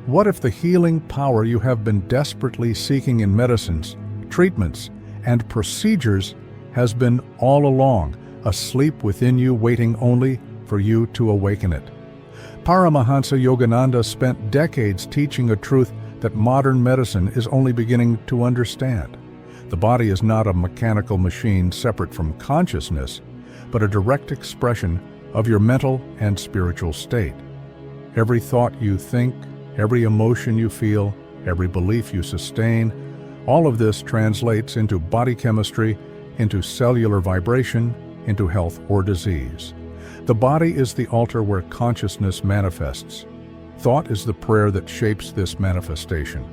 What if the healing power you have been desperately seeking in medicines, treatments, and procedures has been all along asleep within you, waiting only for you to awaken it? Paramahansa Yogananda spent decades teaching a truth that modern medicine is only beginning to understand. The body is not a mechanical machine separate from consciousness, but a direct expression of your mental and spiritual state. Every thought you think, every emotion you feel, every belief you sustain, all of this translates into body chemistry, into cellular vibration, into health or disease. The body is the altar where consciousness manifests. Thought is the prayer that shapes this manifestation.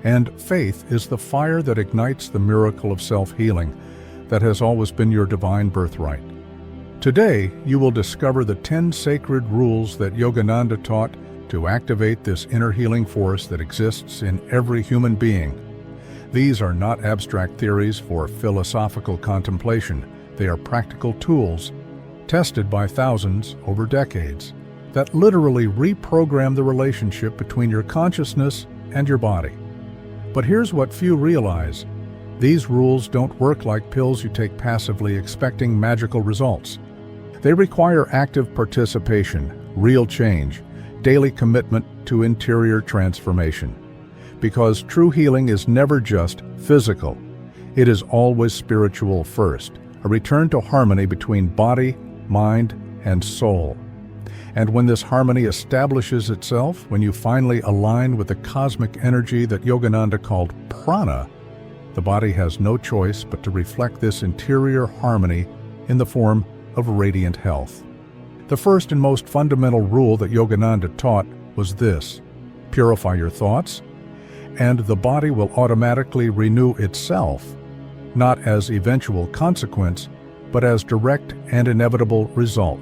And faith is the fire that ignites the miracle of self-healing that has always been your divine birthright. Today, you will discover the 10 sacred rules that Yogananda taught to activate this inner healing force that exists in every human being. These are not abstract theories for philosophical contemplation. They are practical tools, tested by thousands over decades, that literally reprogram the relationship between your consciousness and your body. But here's what few realize. These rules don't work like pills you take passively expecting magical results. They require active participation, real change, daily commitment to interior transformation. Because true healing is never just physical. It is always spiritual first, a return to harmony between body, mind, and soul. And when this harmony establishes itself, when you finally align with the cosmic energy that Yogananda called prana, the body has no choice but to reflect this interior harmony in the form of radiant health. The first and most fundamental rule that Yogananda taught was this: purify your thoughts, and the body will automatically renew itself, not as eventual consequence, but as direct and inevitable result.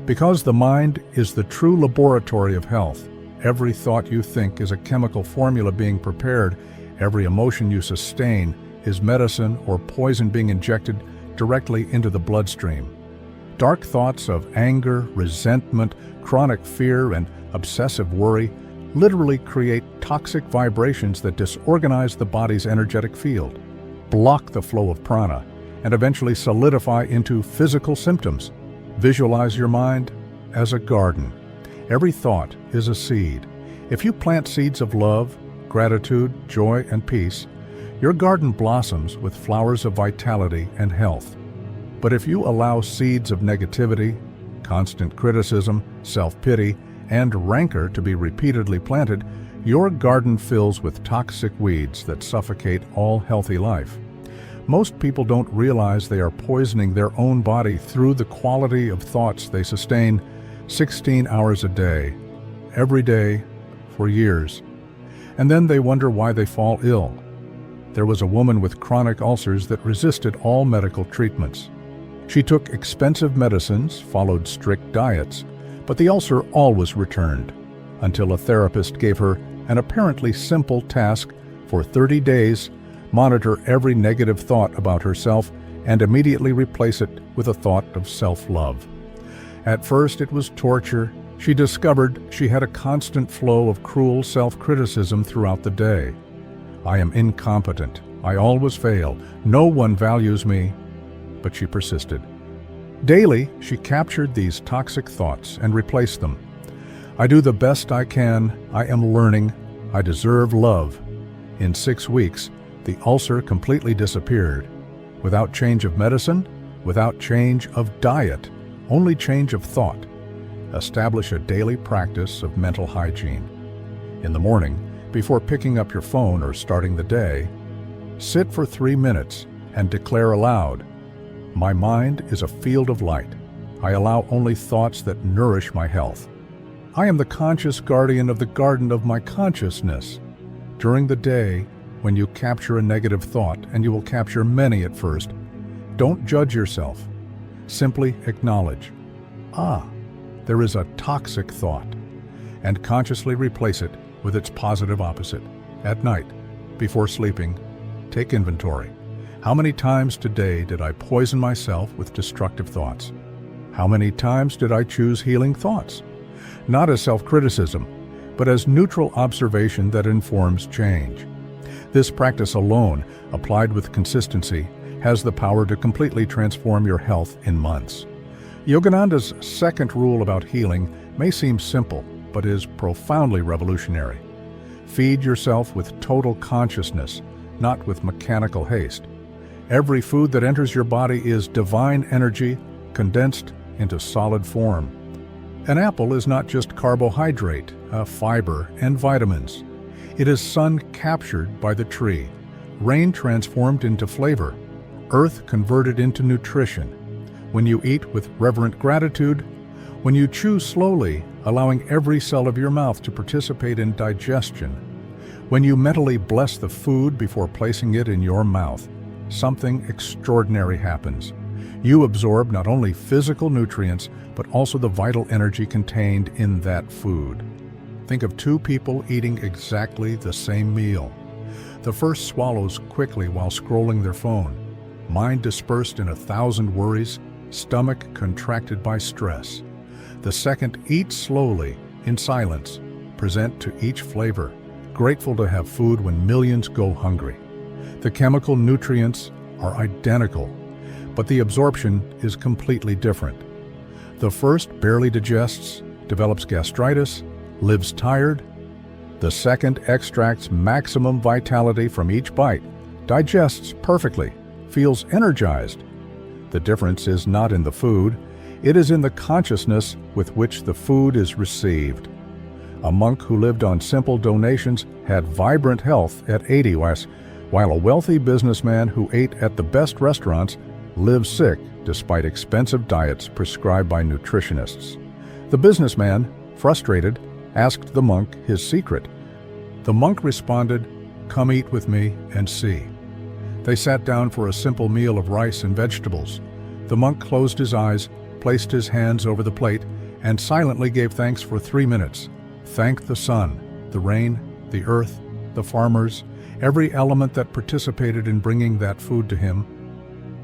Because the mind is the true laboratory of health, every thought you think is a chemical formula being prepared, every emotion you sustain is medicine or poison being injected directly into the bloodstream. Dark thoughts of anger, resentment, chronic fear, and obsessive worry literally create toxic vibrations that disorganize the body's energetic field, block the flow of prana, and eventually solidify into physical symptoms. Visualize your mind as a garden. Every thought is a seed. If you plant seeds of love, gratitude, joy, and peace, your garden blossoms with flowers of vitality and health. But if you allow seeds of negativity, constant criticism, self-pity, and rancor to be repeatedly planted, your garden fills with toxic weeds that suffocate all healthy life. Most people don't realize they are poisoning their own body through the quality of thoughts they sustain 16 hours a day, every day, for years. And then they wonder why they fall ill. There was a woman with chronic ulcers that resisted all medical treatments. She took expensive medicines, followed strict diets, but the ulcer always returned, until a therapist gave her an apparently simple task: for 30 days, monitor every negative thought about herself and immediately replace it with a thought of self-love. At first it was torture. She discovered she had a constant flow of cruel self-criticism throughout the day. I am incompetent. I always fail. No one values me. But she persisted. Daily, she captured these toxic thoughts and replaced them. I do the best I can. I am learning. I deserve love. In 6 weeks, the ulcer completely disappeared. Without change of medicine, without change of diet, only change of thought. Establish a daily practice of mental hygiene. In the morning, before picking up your phone or starting the day, sit for 3 minutes and declare aloud, "My mind is a field of light. I allow only thoughts that nourish my health. I am the conscious guardian of the garden of my consciousness." During the day, when you capture a negative thought, and you will capture many at first, don't judge yourself. Simply acknowledge, there is a toxic thought, and consciously replace it with its positive opposite. At night, before sleeping, take inventory. How many times today did I poison myself with destructive thoughts? How many times did I choose healing thoughts? Not as self-criticism, but as neutral observation that informs change. This practice alone, applied with consistency, has the power to completely transform your health in months. Yogananda's second rule about healing may seem simple, but is profoundly revolutionary. Feed yourself with total consciousness, not with mechanical haste. Every food that enters your body is divine energy condensed into solid form. An apple is not just carbohydrate, fiber, and vitamins. It is sun captured by the tree, rain transformed into flavor, earth converted into nutrition. When you eat with reverent gratitude, when you chew slowly, allowing every cell of your mouth to participate in digestion, when you mentally bless the food before placing it in your mouth, something extraordinary happens. You absorb not only physical nutrients, but also the vital energy contained in that food. Think of two people eating exactly the same meal. The first swallows quickly while scrolling their phone, mind dispersed in 1,000 worries, stomach contracted by stress. The second eats slowly, in silence, present to each flavor, grateful to have food when millions go hungry. The chemical nutrients are identical, but the absorption is completely different. The first barely digests, develops gastritis, lives tired. The second extracts maximum vitality from each bite, digests perfectly, feels energized. The difference is not in the food, it is in the consciousness with which the food is received. A monk who lived on simple donations had vibrant health at 80, while a wealthy businessman who ate at the best restaurants lived sick despite expensive diets prescribed by nutritionists. The businessman, frustrated, asked the monk his secret. The monk responded, "Come eat with me and see." They sat down for a simple meal of rice and vegetables. The monk closed his eyes, placed his hands over the plate, and silently gave thanks for 3 minutes. Thanked the sun, the rain, the earth, the farmers, every element that participated in bringing that food to him.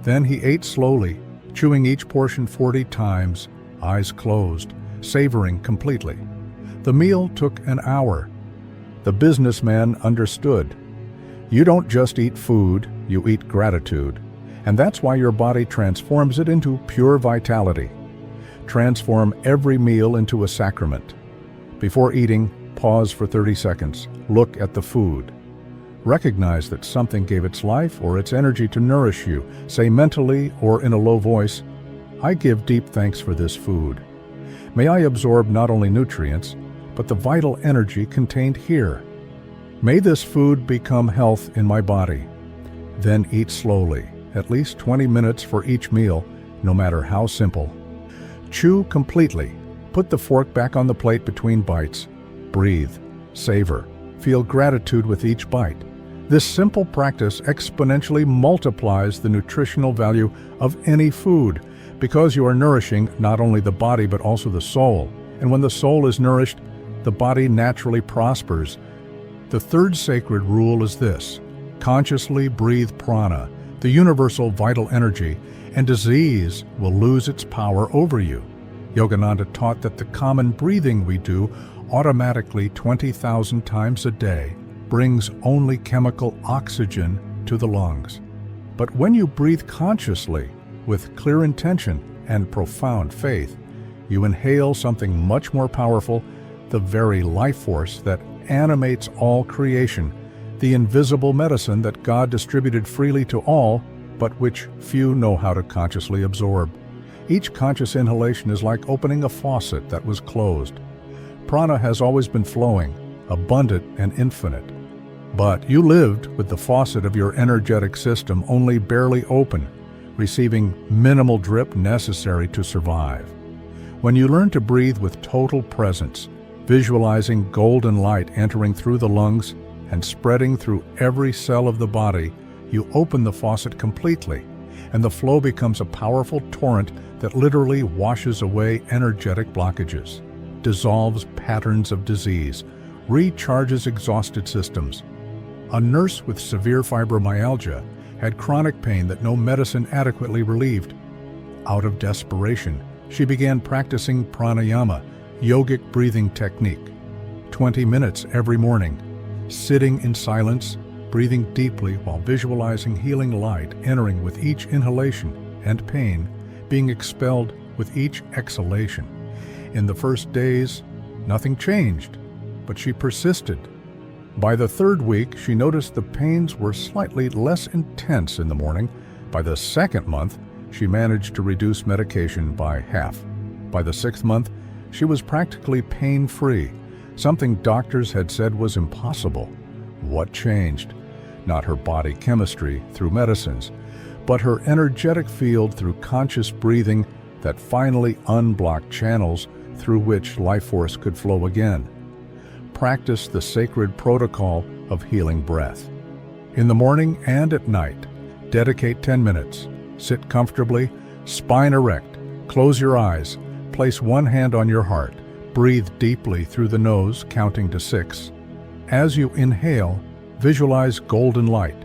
Then he ate slowly, chewing each portion 40 times, eyes closed, savoring completely. The meal took an hour. The businessman understood. You don't just eat food, you eat gratitude. And that's why your body transforms it into pure vitality. Transform every meal into a sacrament. Before eating, pause for 30 seconds. Look at the food. Recognize that something gave its life or its energy to nourish you. Say mentally or in a low voice, "I give deep thanks for this food. May I absorb not only nutrients, but the vital energy contained here. May this food become health in my body." Then eat slowly, at least 20 minutes for each meal, no matter how simple. Chew completely. Put the fork back on the plate between bites. Breathe, savor, feel gratitude with each bite. This simple practice exponentially multiplies the nutritional value of any food because you are nourishing not only the body but also the soul. And when the soul is nourished, the body naturally prospers. The third sacred rule is this: consciously breathe prana, the universal vital energy, and disease will lose its power over you. Yogananda taught that the common breathing we do automatically 20,000 times a day brings only chemical oxygen to the lungs. But when you breathe consciously, with clear intention and profound faith, you inhale something much more powerful, the very life force that animates all creation, the invisible medicine that God distributed freely to all, but which few know how to consciously absorb. Each conscious inhalation is like opening a faucet that was closed. Prana has always been flowing, abundant and infinite. But you lived with the faucet of your energetic system only barely open, receiving minimal drip necessary to survive. When you learn to breathe with total presence, visualizing golden light entering through the lungs and spreading through every cell of the body, you open the faucet completely, and the flow becomes a powerful torrent that literally washes away energetic blockages, dissolves patterns of disease, recharges exhausted systems. A nurse with severe fibromyalgia had chronic pain that no medicine adequately relieved. Out of desperation, she began practicing pranayama, yogic breathing technique. 20 minutes every morning, sitting in silence, breathing deeply while visualizing healing light entering with each inhalation and pain being expelled with each exhalation. In the first days, nothing changed, but she persisted. By the third week, she noticed the pains were slightly less intense in the morning. By the second month, she managed to reduce medication by half. By the sixth month, she was practically pain-free, something doctors had said was impossible. What changed? Not her body chemistry through medicines, but her energetic field through conscious breathing that finally unblocked channels through which life force could flow again. Practice the sacred protocol of healing breath. In the morning and at night, dedicate 10 minutes. Sit comfortably, spine erect, close your eyes, place one hand on your heart, breathe deeply through the nose, counting to 6. As you inhale, visualize golden light,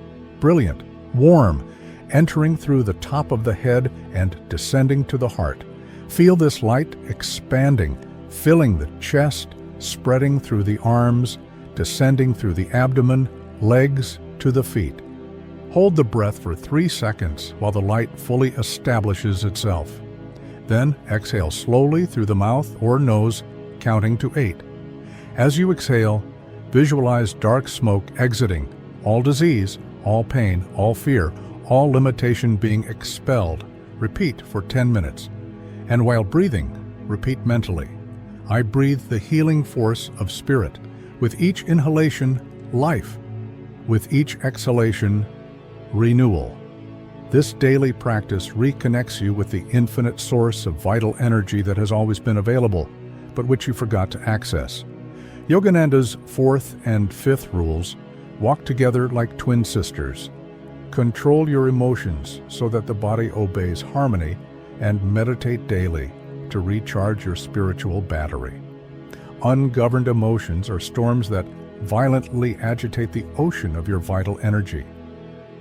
brilliant, warm, entering through the top of the head and descending to the heart. Feel this light expanding, filling the chest, spreading through the arms, descending through the abdomen, legs to the feet. Hold the breath for 3 seconds while the light fully establishes itself. Then exhale slowly through the mouth or nose, counting to 8. As you exhale, visualize dark smoke exiting, all disease, all pain, all fear, all limitation being expelled. Repeat for 10 minutes. And while breathing, repeat mentally, I breathe the healing force of spirit. With each inhalation, life. With each exhalation, renewal. This daily practice reconnects you with the infinite source of vital energy that has always been available, but which you forgot to access. Yogananda's 4th and 5th rules walk together like twin sisters. Control your emotions so that the body obeys harmony, and meditate daily to recharge your spiritual battery. Ungoverned emotions are storms that violently agitate the ocean of your vital energy.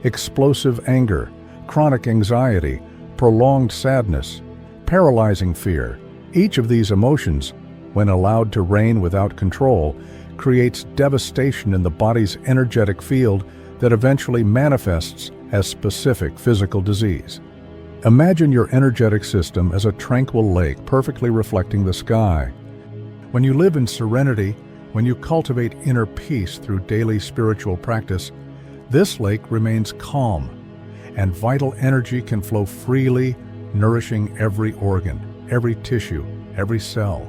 Explosive anger, chronic anxiety, prolonged sadness, paralyzing fear, each of these emotions, when allowed to reign without control, creates devastation in the body's energetic field that eventually manifests as specific physical disease. Imagine your energetic system as a tranquil lake perfectly reflecting the sky. When you live in serenity, when you cultivate inner peace through daily spiritual practice, this lake remains calm, and vital energy can flow freely, nourishing every organ, every tissue, every cell.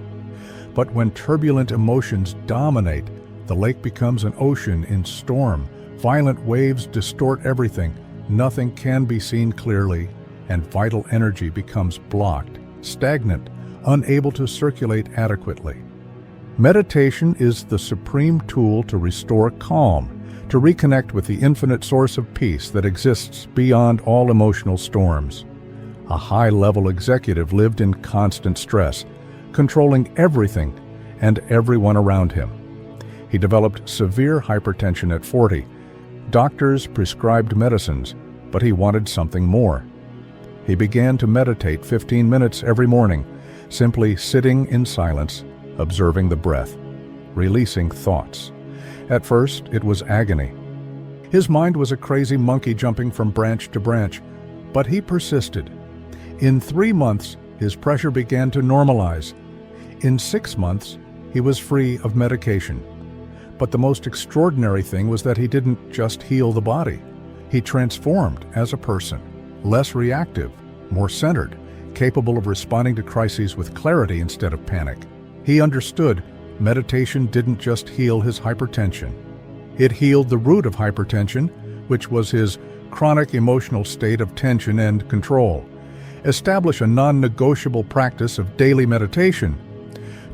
But when turbulent emotions dominate, the lake becomes an ocean in storm. Violent waves distort everything, nothing can be seen clearly, and vital energy becomes blocked, stagnant, unable to circulate adequately. Meditation is the supreme tool to restore calm, to reconnect with the infinite source of peace that exists beyond all emotional storms. A high-level executive lived in constant stress, controlling everything and everyone around him. He developed severe hypertension at 40. Doctors prescribed medicines, but he wanted something more. He began to meditate 15 minutes every morning, simply sitting in silence, observing the breath, releasing thoughts. At first, it was agony. His mind was a crazy monkey jumping from branch to branch, but he persisted. In 3 months, his pressure began to normalize. In 6 months, he was free of medication. But the most extraordinary thing was that he didn't just heal the body. He transformed as a person, less reactive, more centered, capable of responding to crises with clarity instead of panic. He understood meditation didn't just heal his hypertension. It healed the root of hypertension, which was his chronic emotional state of tension and control. Establish a non-negotiable practice of daily meditation.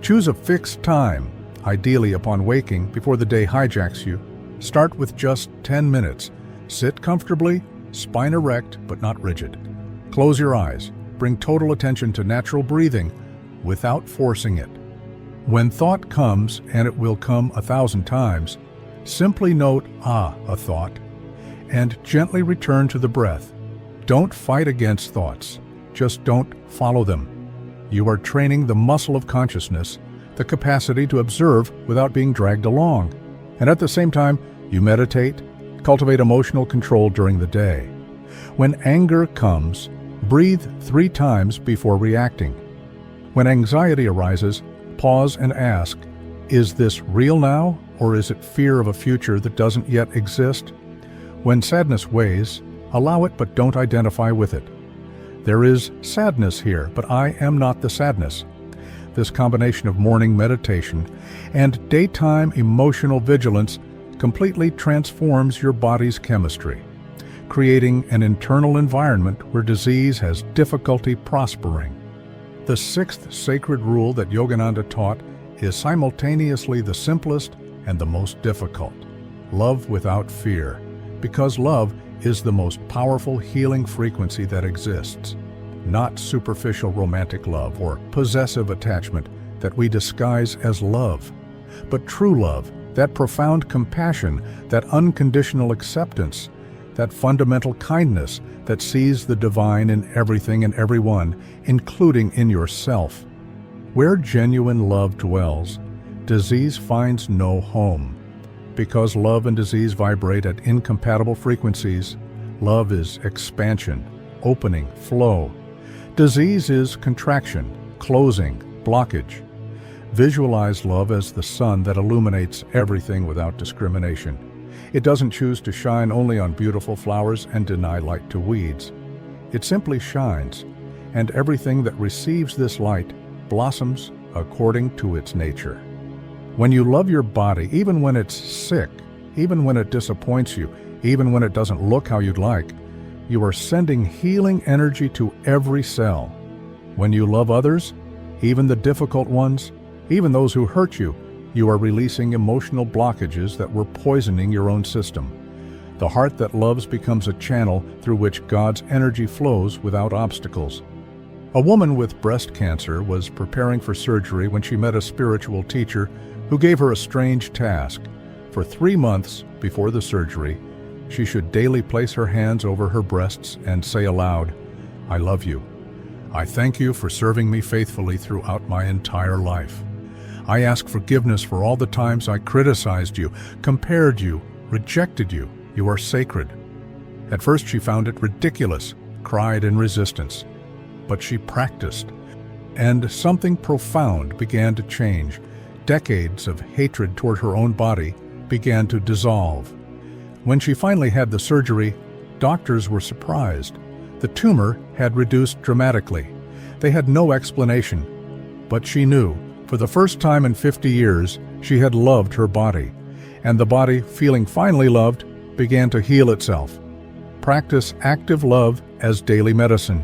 Choose a fixed time, ideally upon waking before the day hijacks you. Start with just 10 minutes. Sit comfortably, spine erect but not rigid. Close your eyes. Bring total attention to natural breathing without forcing it. When thought comes, and it will come 1,000 times, simply note, a thought, and gently return to the breath. Don't fight against thoughts. Just don't follow them. You are training the muscle of consciousness, the capacity to observe without being dragged along. And at the same time, you meditate, cultivate emotional control during the day. When anger comes, breathe 3 times before reacting. When anxiety arises, pause and ask, is this real now, or is it fear of a future that doesn't yet exist? When sadness weighs, allow it but don't identify with it. There is sadness here, but I am not the sadness. This combination of morning meditation and daytime emotional vigilance completely transforms your body's chemistry, creating an internal environment where disease has difficulty prospering. The 6th sacred rule that Yogananda taught is simultaneously the simplest and the most difficult. Love without fear, because love is the most powerful healing frequency that exists. Not superficial romantic love or possessive attachment that we disguise as love, but true love, that profound compassion, that unconditional acceptance, that fundamental kindness that sees the divine in everything and everyone, including in yourself. Where genuine love dwells, disease finds no home. Because love and disease vibrate at incompatible frequencies, love is expansion, opening, flow. Disease is contraction, closing, blockage. Visualize love as the sun that illuminates everything without discrimination. It doesn't choose to shine only on beautiful flowers and deny light to weeds. It simply shines, and everything that receives this light blossoms according to its nature. When you love your body, even when it's sick, even when it disappoints you, even when it doesn't look how you'd like, you are sending healing energy to every cell. When you love others, even the difficult ones, even those who hurt you, you are releasing emotional blockages that were poisoning your own system. The heart that loves becomes a channel through which God's energy flows without obstacles. A woman with breast cancer was preparing for surgery when she met a spiritual teacher who gave her a strange task. For 3 months before the surgery, she should daily place her hands over her breasts and say aloud, "I love you. I thank you for serving me faithfully throughout my entire life. I ask forgiveness for all the times I criticized you, compared you, rejected you. You are sacred." At first she found it ridiculous, cried in resistance. But she practiced, and something profound began to change. Decades of hatred toward her own body began to dissolve. When she finally had the surgery, doctors were surprised. The tumor had reduced dramatically. They had no explanation, but she knew, for the first time in 50 years, she had loved her body, and the body, feeling finally loved, began to heal itself. Practice active love as daily medicine.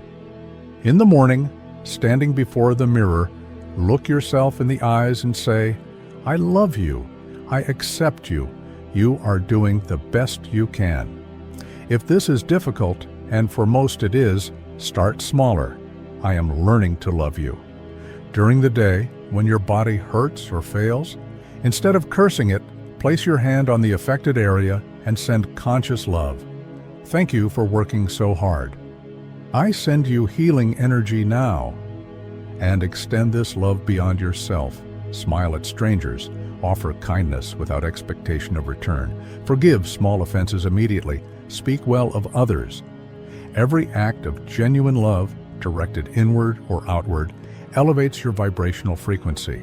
In the morning, standing before the mirror, look yourself in the eyes and say, "I love you. I accept you. You are doing the best you can." If this is difficult, and for most it is, start smaller. I am learning to love you. During the day, when your body hurts or fails, instead of cursing it, place your hand on the affected area and send conscious love. Thank you for working so hard. I send you healing energy now. And extend this love beyond yourself. Smile at strangers. Offer kindness without expectation of return. Forgive small offenses immediately. Speak well of others. Every act of genuine love, directed inward or outward, elevates your vibrational frequency.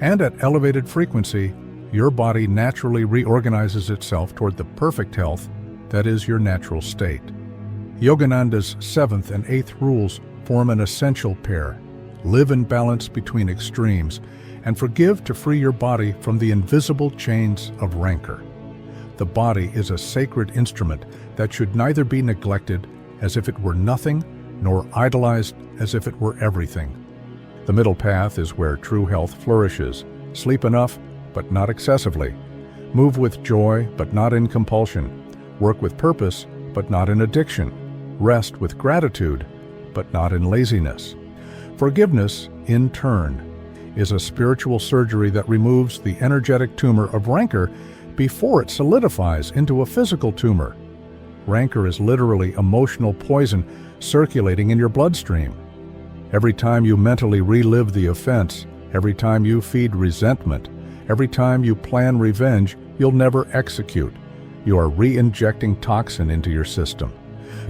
And at elevated frequency, your body naturally reorganizes itself toward the perfect health that is your natural state. Yogananda's 7th and 8th rules form an essential pair. Live in balance between extremes, and forgive to free your body from the invisible chains of rancor. The body is a sacred instrument that should neither be neglected as if it were nothing, nor idolized as if it were everything. The middle path is where true health flourishes. Sleep enough, but not excessively. Move with joy, but not in compulsion. Work with purpose, but not in addiction. Rest with gratitude, but not in laziness. Forgiveness, in turn, is a spiritual surgery that removes the energetic tumor of rancor before it solidifies into a physical tumor. Rancor is literally emotional poison circulating in your bloodstream. Every time you mentally relive the offense, Every time you feed resentment, every time you plan revenge, you'll never execute. You are re-injecting toxin into your system.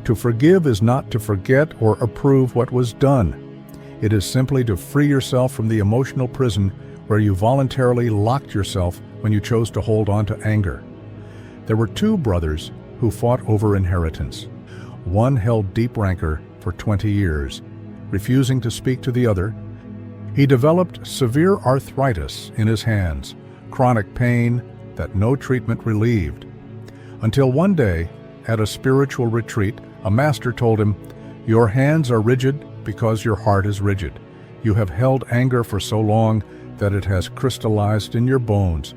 To forgive is not to forget or approve what was done. It is simply to free yourself from the emotional prison where you voluntarily locked yourself when you chose to hold on to anger. There were two brothers who fought over inheritance. One held deep rancor for 20 years, refusing to speak to the other. He developed severe arthritis in his hands, chronic pain that no treatment relieved. Until one day, at a spiritual retreat, a master told him, "Your hands are rigid because your heart is rigid. You have held anger for so long that it has crystallized in your bones."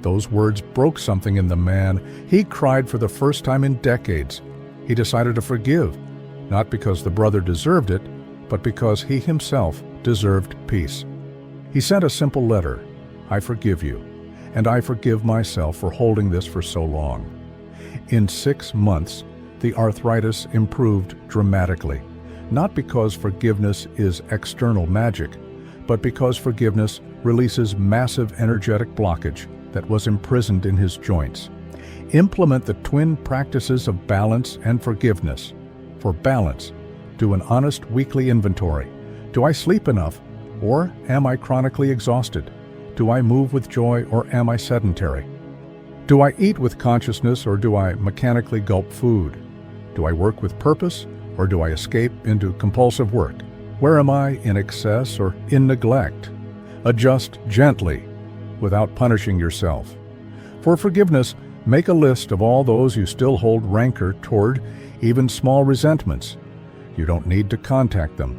Those words broke something in the man. He cried for the first time in decades. He decided to forgive, not because the brother deserved it, but because he himself deserved peace. He sent a simple letter, "I forgive you, and I forgive myself for holding this for so long." In 6 months, the arthritis improved dramatically, not because forgiveness is external magic, but because forgiveness releases massive energetic blockage that was imprisoned in his joints. Implement the twin practices of balance and forgiveness. For balance, do an honest weekly inventory. Do I sleep enough, or am I chronically exhausted? Do I move with joy, or am I sedentary? Do I eat with consciousness, or do I mechanically gulp food? Do I work with purpose, or do I escape into compulsive work? Where am I in excess or in neglect? Adjust gently, without punishing yourself. For forgiveness, make a list of all those you still hold rancor toward, even small resentments. You don't need to contact them,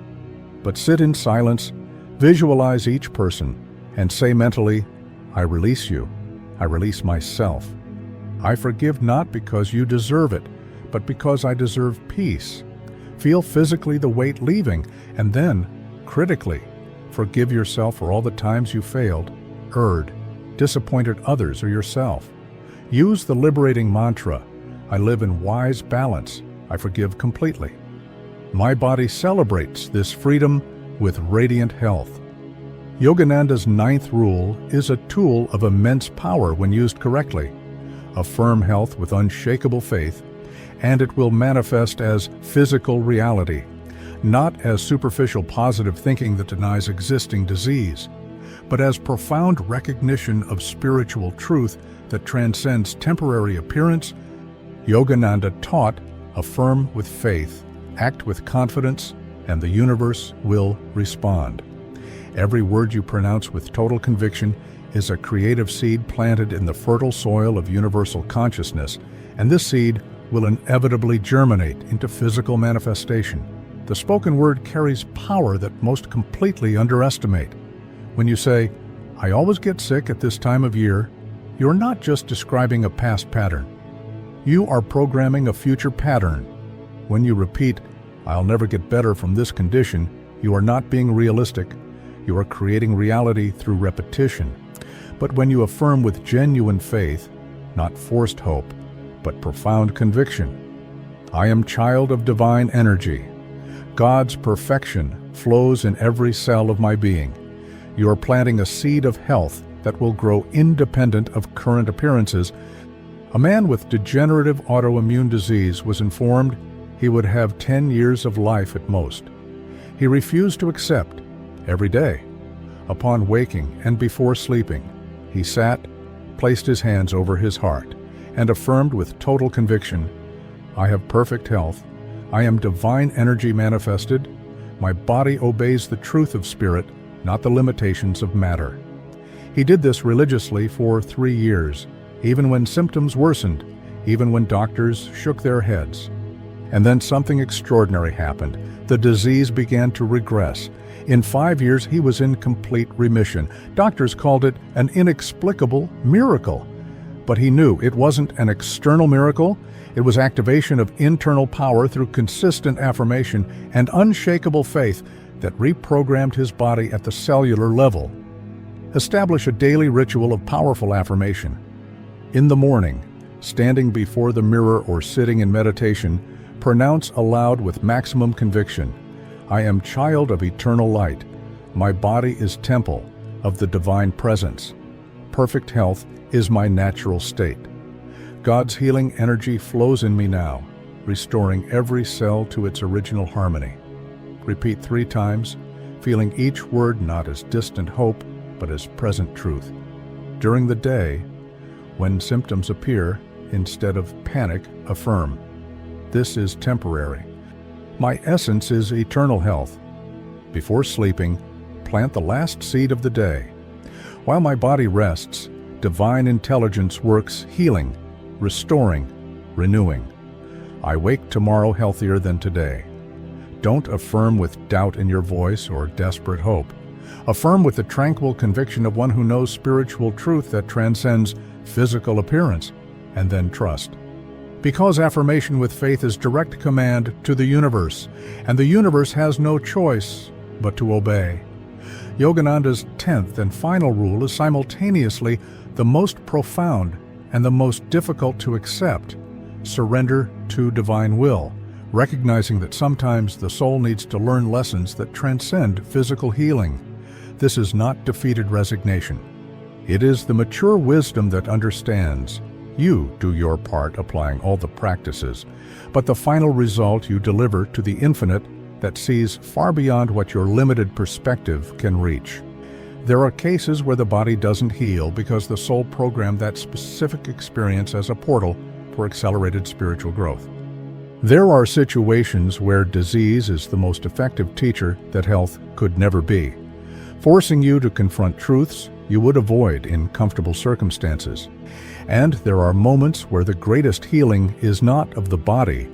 but sit in silence, visualize each person, and say mentally, "I release you. I release myself. I forgive not because you deserve it, but because I deserve peace." Feel physically the weight leaving, and then, critically, forgive yourself for all the times you failed, erred, disappointed others or yourself. Use the liberating mantra, "I live in wise balance. I forgive completely." My body celebrates this freedom with radiant health. Yogananda's 9th rule is a tool of immense power when used correctly. Affirm health with unshakable faith, and it will manifest as physical reality, not as superficial positive thinking that denies existing disease, but as profound recognition of spiritual truth that transcends temporary appearance. Yogananda taught, affirm with faith, act with confidence, and the universe will respond. Every word you pronounce with total conviction is a creative seed planted in the fertile soil of universal consciousness, and this seed will inevitably germinate into physical manifestation. The spoken word carries power that most completely underestimate. When you say, "I always get sick at this time of year," you're not just describing a past pattern. You are programming a future pattern. When you repeat, "I'll never get better from this condition," you are not being realistic. You are creating reality through repetition. But when you affirm with genuine faith, not forced hope, but profound conviction, "I am child of divine energy. God's perfection flows in every cell of my being," you are planting a seed of health that will grow independent of current appearances. A man with degenerative autoimmune disease was informed he would have 10 years of life at most. He refused to accept. Every day, upon waking and before sleeping, he sat, placed his hands over his heart, and affirmed with total conviction, "I have perfect health. I am divine energy manifested. My body obeys the truth of spirit, not the limitations of matter." He did this religiously for 3 years, even when symptoms worsened, even when doctors shook their heads. And then something extraordinary happened. The disease began to regress. In 5 years, he was in complete remission. Doctors called it an inexplicable miracle. But he knew it wasn't an external miracle. It was activation of internal power through consistent affirmation and unshakable faith that reprogrammed his body at the cellular level. Establish a daily ritual of powerful affirmation. In the morning, standing before the mirror or sitting in meditation, pronounce aloud with maximum conviction, "I am child of eternal light. My body is temple of the divine presence. Perfect health is my natural state. God's healing energy flows in me now, restoring every cell to its original harmony. Repeat 3 times, feeling each word not as distant hope, but as present truth. During the day, when symptoms appear, instead of panic, affirm, "This is temporary. My essence is eternal health." Before sleeping, plant the last seed of the day. While my body rests, divine intelligence works healing, restoring, renewing. I wake tomorrow healthier than today. Don't affirm with doubt in your voice or desperate hope. Affirm with the tranquil conviction of one who knows spiritual truth that transcends physical appearance, and then trust. Because affirmation with faith is direct command to the universe, and the universe has no choice but to obey. Yogananda's 10th and final rule is simultaneously the most profound and the most difficult to accept: surrender to divine will, recognizing that sometimes the soul needs to learn lessons that transcend physical healing. This is not defeated resignation. It is the mature wisdom that understands. You do your part applying all the practices, but the final result you deliver to the infinite that sees far beyond what your limited perspective can reach. There are cases where the body doesn't heal because the soul programmed that specific experience as a portal for accelerated spiritual growth. There are situations where disease is the most effective teacher that health could never be, forcing you to confront truths you would avoid in comfortable circumstances. And there are moments where the greatest healing is not of the body,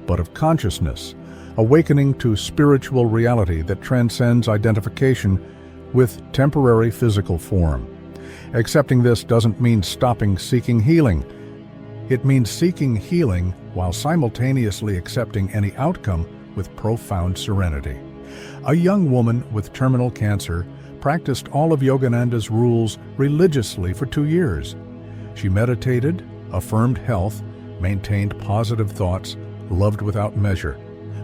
but of consciousness, awakening to spiritual reality that transcends identification with temporary physical form. Accepting this doesn't mean stopping seeking healing. It means seeking healing while simultaneously accepting any outcome with profound serenity. A young woman with terminal cancer practiced all of Yogananda's rules religiously for 2 years. She meditated, affirmed health, maintained positive thoughts, loved without measure.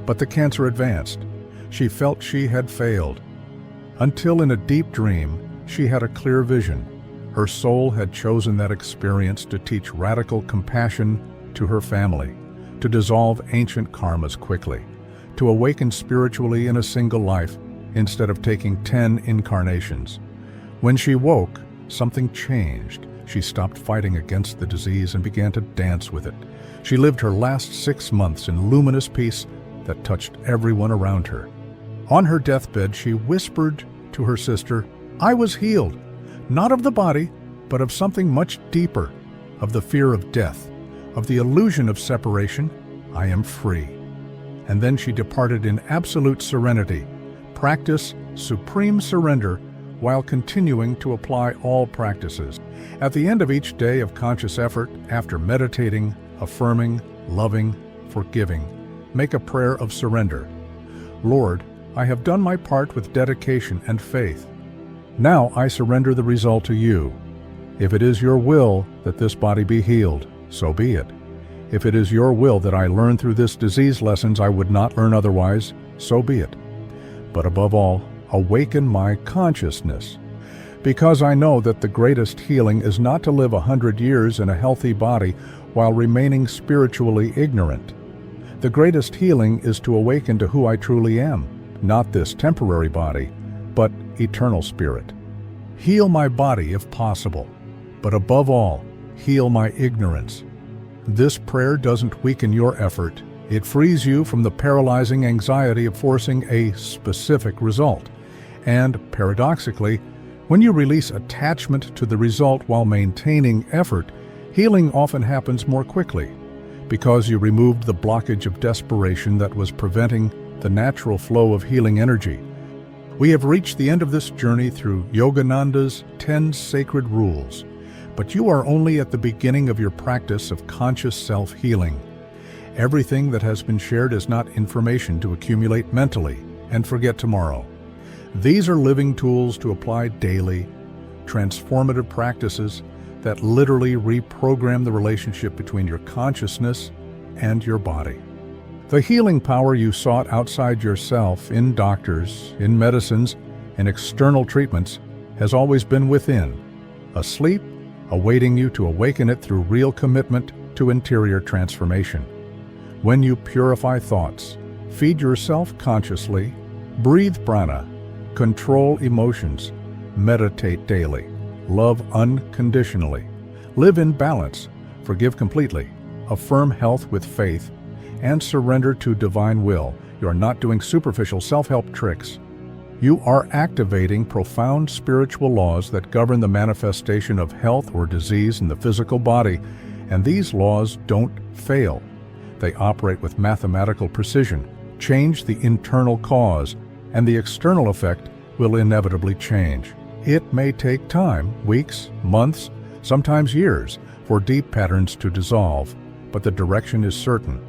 But the cancer advanced. She felt she had failed. Until in a deep dream, she had a clear vision. Her soul had chosen that experience to teach radical compassion to her family, to dissolve ancient karmas quickly, to awaken spiritually in a single life instead of taking 10 incarnations. When she woke, something changed. She stopped fighting against the disease and began to dance with it. She lived her last 6 months in luminous peace that touched everyone around her. On her deathbed, she whispered to her sister, "I was healed, not of the body, but of something much deeper, of the fear of death, of the illusion of separation. I am free." And then she departed in absolute serenity. Practice supreme surrender while continuing to apply all practices. At the end of each day of conscious effort, after meditating, affirming, loving, forgiving, make a prayer of surrender. Lord, I have done my part with dedication and faith. Now I surrender the result to you. If it is your will that this body be healed, so be it. If it is your will that I learn through this disease lessons I would not learn otherwise, so be it. But above all, awaken my consciousness, because I know that the greatest healing is not to live 100 years in a healthy body while remaining spiritually ignorant. The greatest healing is to awaken to who I truly am, not this temporary body, but eternal spirit. Heal my body if possible, but above all, heal my ignorance. This prayer doesn't weaken your effort. It frees you from the paralyzing anxiety of forcing a specific result. And, paradoxically, when you release attachment to the result while maintaining effort, healing often happens more quickly, because you removed the blockage of desperation that was preventing the natural flow of healing energy. We have reached the end of this journey through Yogananda's 10 sacred rules, but you are only at the beginning of your practice of conscious self-healing. Everything that has been shared is not information to accumulate mentally and forget tomorrow. These are living tools to apply daily, transformative practices that literally reprogram the relationship between your consciousness and your body. The healing power you sought outside yourself, in doctors, in medicines, in external treatments has always been within, asleep, awaiting you to awaken it through real commitment to interior transformation. When you purify thoughts, feed yourself consciously, breathe prana, control emotions, meditate daily, love unconditionally, live in balance, forgive completely, affirm health with faith, and surrender to divine will, you are not doing superficial self-help tricks. You are activating profound spiritual laws that govern the manifestation of health or disease in the physical body, and these laws don't fail. They operate with mathematical precision, change the internal cause, and the external effect will inevitably change. It may take time, weeks, months, sometimes years, for deep patterns to dissolve, but the direction is certain.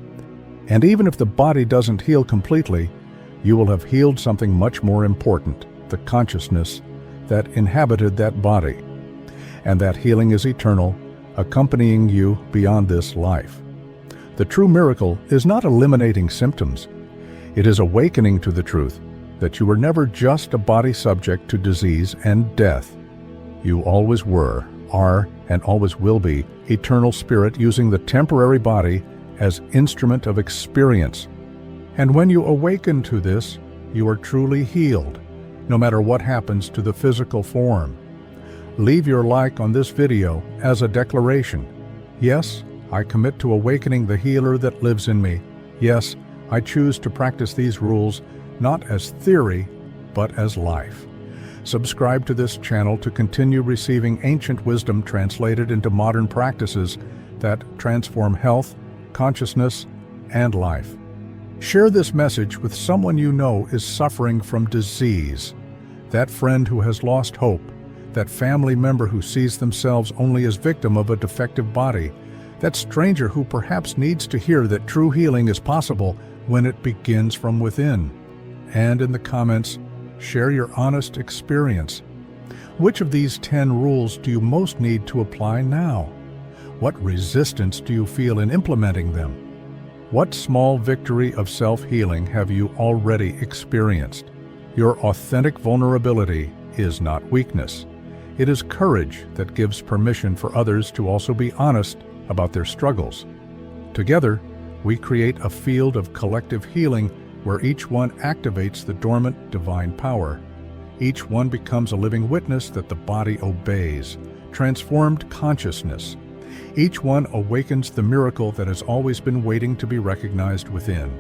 And even if the body doesn't heal completely, you will have healed something much more important, the consciousness that inhabited that body. And that healing is eternal, accompanying you beyond this life. The true miracle is not eliminating symptoms. It is awakening to the truth that you were never just a body subject to disease and death. You always were, are, and always will be eternal spirit using the temporary body as instrument of experience. And when you awaken to this, you are truly healed, no matter what happens to the physical form. Leave your like on this video as a declaration. Yes, I commit to awakening the healer that lives in me. Yes, I choose to practice these rules not as theory, but as life. Subscribe to this channel to continue receiving ancient wisdom translated into modern practices that transform health, consciousness, and life. Share this message with someone you know is suffering from disease, that friend who has lost hope, that family member who sees themselves only as victim of a defective body, that stranger who perhaps needs to hear that true healing is possible when it begins from within. And in the comments, share your honest experience. Which of these 10 rules do you most need to apply now? What resistance do you feel in implementing them? What small victory of self-healing have you already experienced? Your authentic vulnerability is not weakness. It is courage that gives permission for others to also be honest about their struggles. Together, we create a field of collective healing where each one activates the dormant divine power. Each one becomes a living witness that the body obeys, transformed consciousness. Each one awakens the miracle that has always been waiting to be recognized within.